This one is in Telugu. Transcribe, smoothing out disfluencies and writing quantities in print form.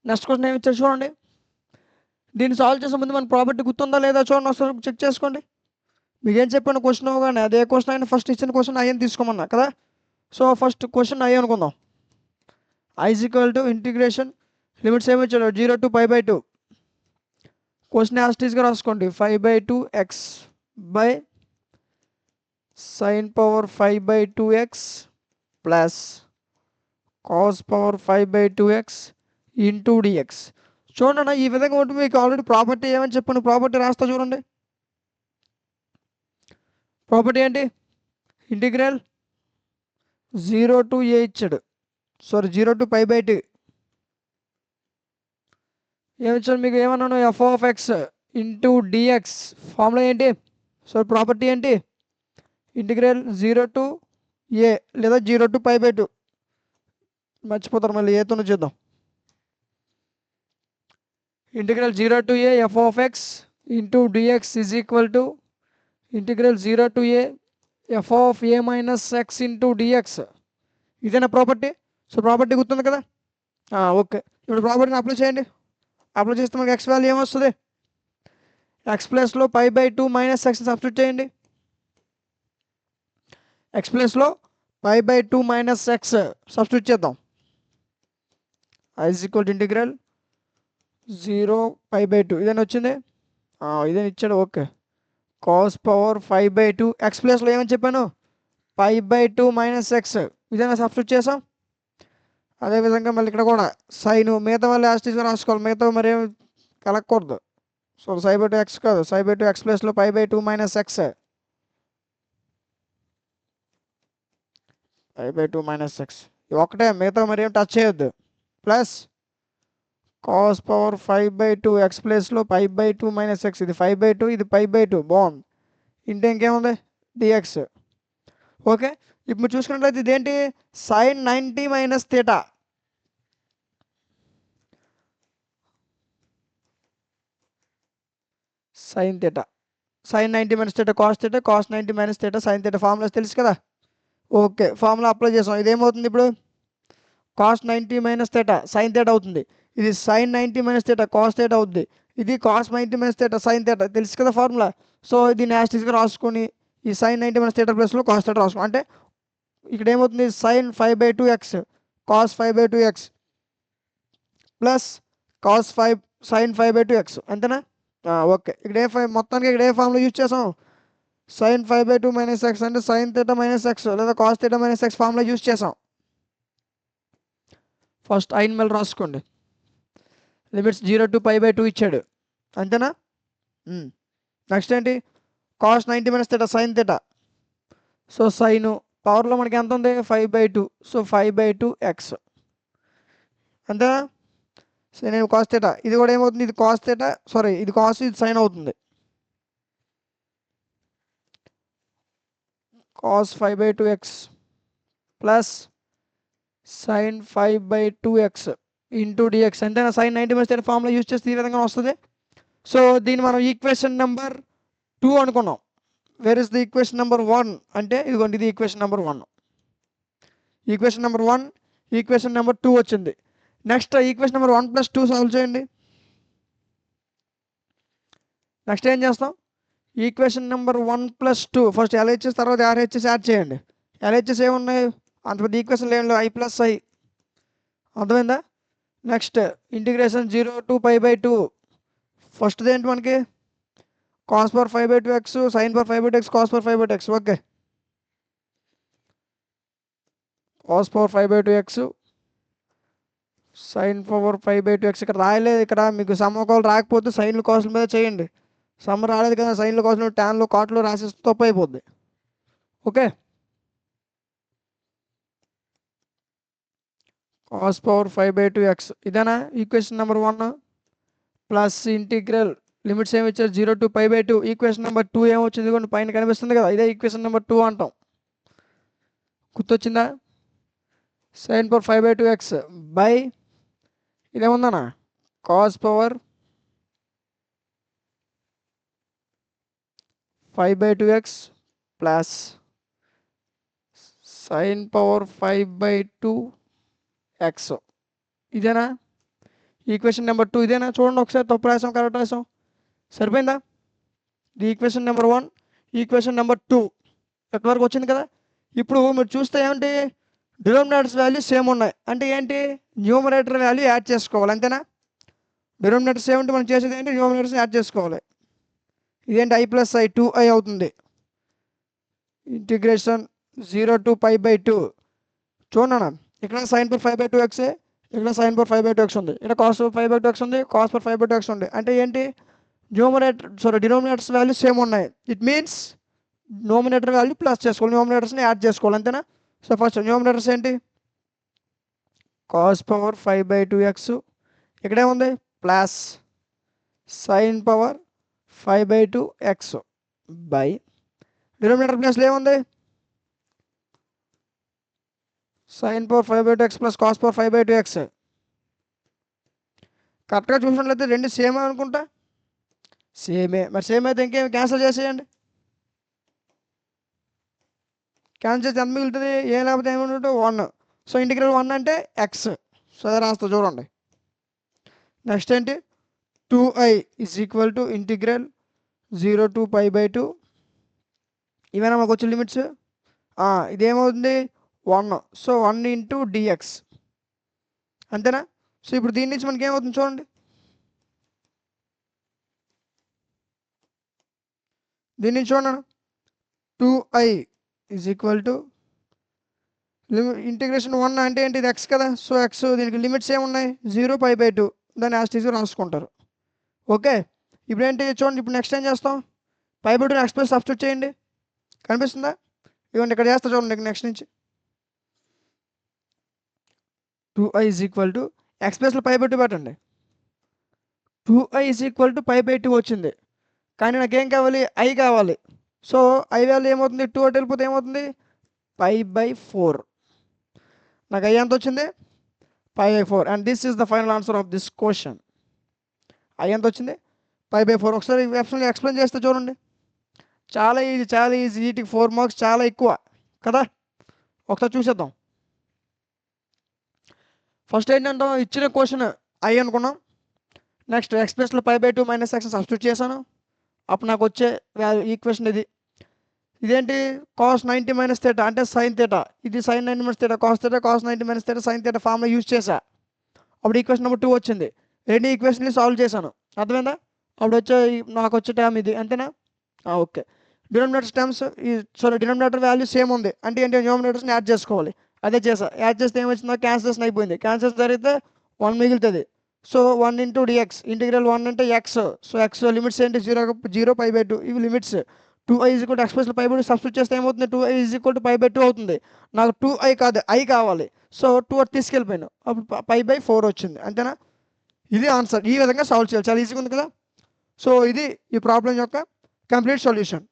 నెక్స్ట్ క్వశ్చన్ ఏమి ఇచ్చారు చూడండి. దీన్ని సాల్వ్ చేసే ముందు మన ప్రాపర్టీ గుర్తుందా లేదా చూడండి, ఒకసారి చెక్ చేసుకోండి. మీకు ఏం చెప్పాను క్వశ్చన్ అవ్వగానే అదే క్వశ్చన్ అయినా ఫస్ట్ ఇచ్చిన క్వశ్చన్ అయ్యని తీసుకోమన్నా కదా. సో ఫస్ట్ క్వశ్చన్ అయ్యి అనుకుందాం. I is equal to integration limits ఏమి ఇచ్చాడు 0 to π/2. క్వశ్చన్ యాస్టీస్గా రాసుకోండి 5/2x by sin power 5/2x plus cos power 5/2x into dx. చూడండి ఈ విధంగా ఉంటుంది. మీకు ఆల్రెడీ ప్రాపర్టీ ఏమని చెప్పాను, ప్రాపర్టీ రాస్తా చూడండి. ప్రాపర్టీ ఏంటి, ఇంటిగ్రల్ 0 to a ఇచ్చాడు, సారీ 0 to π/2 ఏమిచ్చాడు మీకు, ఏమన్నాను f(x) ఇంటూ డిఎక్స్. ఫార్ములా ఏంటి, సో ప్రాపర్టీ ఏంటి, ఇంటిగ్రల్ 0 to a లేదా 0 to π/2. మర్చిపోతారు మళ్ళీ, ఏతోనే చేద్దాం. Integral 0 to a f(x) into dx is equal to integral 0 to a f(a - x) into dx. ఇదేనా ప్రాపర్టీ. సో ప్రాపర్టీ గుర్తుంది కదా. ఓకే, ఇప్పుడు ప్రాపర్టీని అప్లై చేయండి. అప్లై చేస్తే మనకి ఎక్స్ వాల్యూ ఏమొస్తుంది, ఎక్స్ ప్లస్లో π/2 - x సబ్స్టిట్యూట్ చేయండి. ఎక్స్ ప్లస్లో π/2 - x సబ్స్టిట్యూట్ చేద్దాం. ఐజ్ ఈక్వల్ ఇంటిగ్రల్ 0 π/2 ఇదని వచ్చింది, ఇదని ఇచ్చాడు. ఓకే, కాస్ పవర్ 5/2 ఎక్స్ ప్లస్లో ఏమని చెప్పాను π/2 - x ఇదైనా సబ్స్టిట్యూట్ చేసాం. అదేవిధంగా మళ్ళీ ఇక్కడ కూడా సైన్ మిగతా వాళ్ళు యాస్టీస్గా రాసుకోవాలి, మిగతా మరి ఏమి కలగకూడదు. సో sin/2x కాదు, sin/2x ప్లస్లో π/2 - x π/2 - x ఒకటే, మిగతా మరి ఏం టచ్ చేయొద్దు. ప్లస్ కాస్ పవర్ 5/2 ఎక్స్ ప్లస్లో π/2 - x, ఇది 5/2 ఇది π/2 బాగుంది. ఇంటే ఇంకేముంది డిఎక్స్. ఓకే, ఇప్పుడు చూసుకున్నట్లయితే ఇదేంటి sin 90 - θ. sin θ, sin 90 - θ cos θ, cos 90 - θ sin θ. Formulas తెలుసు కదా. ఓకే, ఫార్ములా అప్లై చేసాం. ఇదేమవుతుంది ఇప్పుడు cos 90 - θ sin θ అవుతుంది. ఇది sin 90 - θ cos θ అవుతుంది. ఇది cos 90 - θ sin θ తెలుసు కదా ఫార్ములా. సో దీన్ని యాస్టీస్గా రాసుకొని ఈ sin 90 - θ ప్లస్లో cos θ రాసుకో. అంటే ఇక్కడ ఏమవుతుంది sin 5/2x cos 5/2x plus cos 5 sin 5/2x అంతేనా. ఓకే, ఇక్కడ మొత్తానికి ఇక్కడ ఏ ఫార్ములా యూజ్ చేసాం, sin 5/2 - x అంటే sin θ - x లేదా cos θ - x ఫార్ములా యూజ్ చేసాం. ఫస్ట్ ఐన్ మళ్ళీ రాసుకోండి. లిమిట్స్ 0 to π/2 ఇచ్చాడు అంతేనా. నెక్స్ట్ ఏంటి cos 90 - θ sin θ. సో సైన్ పవర్లో మనకి ఎంత ఉంది 5/2, సో 5/2x అంతేనా. సో నేను cos θ, ఇది కూడా ఏమవుతుంది, ఇది cos θ, సారీ ఇది cos ఇది సైన్ అవుతుంది. cos 5/2x plus sin 5/2x into dx అంతేనా. sin 90 - θ ఫార్ములా యూజ్ చేస్తే ఈ విధంగా వస్తుంది. సో దీన్ని మనం ఈక్వేషన్ నెంబర్ 2 అనుకున్నాం. Where is the equation number 1 అంటే ఇదిగోండి, ఇది equation number 1. Equation number 1, equation number 2 వచ్చింది. నెక్స్ట్ ఈక్వేషన్ నెంబర్ 1 + 2 సాల్వ్ చేయండి. నెక్స్ట్ ఏం చేస్తాం, ఈక్వేషన్ నెంబర్ 1 + 2 ఫస్ట్ ఎల్హెచ్ఎస్ తర్వాత ఆర్హెచ్ఎస్ యాడ్ చేయండి. ఎల్హెచ్ఎస్ ఏమున్నాయి, అంత పెద్ద ఈక్వేషన్ ఏం లేవు, i+i అర్థమైందా. నెక్స్ట్ ఇంటిగ్రేషన్ 0 to π/2 ఫస్ట్ది ఏంటి మనకి cos power 5/2x sin power 5/2x cos power 5/2x. Okay, cos power 5/2x sin power 5/2x ఇక్కడ రాయలేదు. ఇక్కడ మీకు సమకోలు రాకపోతే సైన్లు కాసుల మీద చేయండి. సమ్ రాలేదు కదా, సైన్లు కాసులు ట్యాన్లు కాట్లు రాసేస్తే తప్పు అయిపోద్ది. ఓకే, cos పవర్ 5/2x ఇదేనా equation number 1 plus integral limits ఏమి ఇచ్చారు 0 to π/2. ఈక్వేషన్ నెంబర్ 2 ఏమొచ్చింది కూడా పైన కనిపిస్తుంది కదా, ఇదే ఈక్వేషన్ నెంబర్ 2 అంటాం. గుర్తొచ్చిందా, sin పవర్ 5/2x బై ఇదేముందన్నా cos power 5/2x plus sin power 5/2x ఇదేనా ఈక్వేషన్ నెంబర్ 2 ఇదేనా? చూడండి ఒకసారి, తప్పు రాసాం కరెక్ట్ రాసాం, సరిపోయిందా? ఇది ఈక్వేషన్ నెంబర్ 1, ఈక్వేషన్ నెంబర్ 2 ఎక్కడి వరకు వచ్చింది కదా. ఇప్పుడు మీరు చూస్తే ఏమిటి, డినోమినేటర్స్ వాల్యూ సేమ్ ఉన్నాయి, అంటే ఏంటి, న్యూమరేటర్ వాల్యూ యాడ్ చేసుకోవాలి, అంతేనా? డినోమినేటర్స్ ఏమిటి మనం చేసేది ఏంటి, న్యూమరేటర్స్ యాడ్ చేసుకోవాలి. ఇదేంటి i ప్లస్ i 2i అవుతుంది. Integration 0 to π/2. చూడన్నా, ఇక్కడ sin పవర్ 5/2x, ఇక్కడ sin పవర్ 5/2x ఉంది, ఇక్కడ cos పవర్ 5/2x ఉంది, cos పవర్ 5/2x ఉంది, అంటే ఏంటి, డినోమినేటర్స్ వాల్యూ సేమ్ ఉన్నాయి. It means numerator value plus చేసుకోవాలి, న్యూమరేటర్స్ని యాడ్ చేసుకోవాలి, అంతేనా? సో ఫస్ట్ న్యూమరేటర్స్ ఏంటి, cos పవర్ 5/2x, ఇక్కడేముంది plus sin power 5/2x by denominator ప్లస్లో ఏముంది, sin power 5/2x plus cos power 5/2x. కరెక్ట్గా చూసినట్లయితే రెండు సేమే అనుకుంటా, సేమే. మరి సేమ్ అయితే ఇంకేమి క్యాన్సిల్ చేసేయండి, క్యాన్సిల్ చేస్తే ఎంత మిగులుతుంది, ఏ లేకపోతే ఏమంటే 1. సో ఇంటిగ్రల్ 1 అంటే ఎక్స్, సో అదే రాస్తా చూడండి. నెక్స్ట్ ఏంటి, 2i is equal to integral 0 to π/2. ఇవేనా మాకు వచ్చే లిమిట్స్, ఇదేమవుతుంది 1, సో 1 ఇంటూ డిఎక్స్, అంతేనా? సో ఇప్పుడు దీని నుంచి మనకి ఏమవుతుంది చూడండి, దీని నుంచి చూడండి, 2i is equal to integration 1 అంటే ఏంటి, ఇది ఎక్స్ కదా, సో ఎక్స్, దీనికి లిమిట్స్ ఏమున్నాయి 0 π/2, దాన్ని యాస్టీజ్ రాసుకుంటారు. ఓకే, ఇప్పుడు ఏంటి చూడండి, ఇప్పుడు నెక్స్ట్ ఏం చేస్తాం, π/2 ఎక్స్ ప్లస్ సబ్స్టిట్యూట్ చేయండి, కనిపిస్తుందా? ఇవ్వండి ఇక్కడ చేస్తా చూడండి, నెక్స్ట్ నుంచి 2i is equal to X ప్లస్లో π/2 పెట్టండి, 2i ఈజ్ ఈక్వల్ టు π/2 వచ్చింది, కానీ నాకేం కావాలి, i కావాలి. సో i వాల్యూ ఏమవుతుంది, 2 అటు వెళ్ళిపోతే ఏమవుతుంది π/4, నాకు i ఎంత వచ్చింది π/4, and this is the final answer of this question. i ఎంత వచ్చింది π/4. ఒకసారి ఎక్స్ప్లెయిన్ చేస్తే చూడండి, చాలా ఈజీ, చాలా ఈజీ, వీటికి 4 మార్క్స్ చాలా ఎక్కువ కదా. ఒకసారి చూసేద్దాం. ఫస్ట్ ఏంటంటే ఇచ్చిన క్వశ్చన్ i అనుకున్నాం, నెక్స్ట్ ఎక్స్ ప్లస్లో π/2 మైనస్ ఎక్స్ సబ్స్టిట్యూట్ చేశాను, అప్పుడు నాకు వచ్చే ఈక్వేషన్ ఇది. ఇదేంటి cos 90 మైనస్ థీటా అంటే sin థీటా, ఇది sin 90 minus theta cos theta, cos 90 minus theta sin theta formula use చేశా, అప్పుడు ఈక్వేషన్ నెంబర్ 2 వచ్చింది. రెండు ఈక్వేషన్ని సాల్వ్ చేశాను, అర్థమైందా? అప్పుడు నాకు వచ్చే టర్మ్ ఇది, అంతేనా? Okay, denominators terms denominator value same ఉంది, అంటే ఏంటి, న్యూమరేటర్స్ని యాడ్ చేసుకోవాలి, అదే చేసా. యాడ్ చేస్తే ఏమొచ్చిందో క్యాన్సిలేషన్ అయిపోయింది, క్యాన్సిలేషన్ జరిగితే 1 మిగులుతుంది. సో 1 ఇంటూ డిఎక్స్, ఇంటిగ్రల్ 1 అంటే ఎక్స్, సో ఎక్స్ లిమిట్స్ ఏంటి 0 π/2, ఇవి limits. 2i is equal to X plus π/2 substitute చేస్తే ఏమవుతుంది, 2i ఈజ్ ఈక్వల్ టు π/2 అవుతుంది. నాకు 2i కాదు i కావాలి, సో 2 అటు తీసుకెళ్ళిపోయాను, అప్పుడు π/4 వచ్చింది, అంతేనా? ఇది ఆన్సర్, ఈ విధంగా సాల్వ్ చేయాలి, చాలా ఈజీగా ఉంది కదా. సో ఇది ఈ ప్రాబ్లం యొక్క కంప్లీట్ సొల్యూషన్.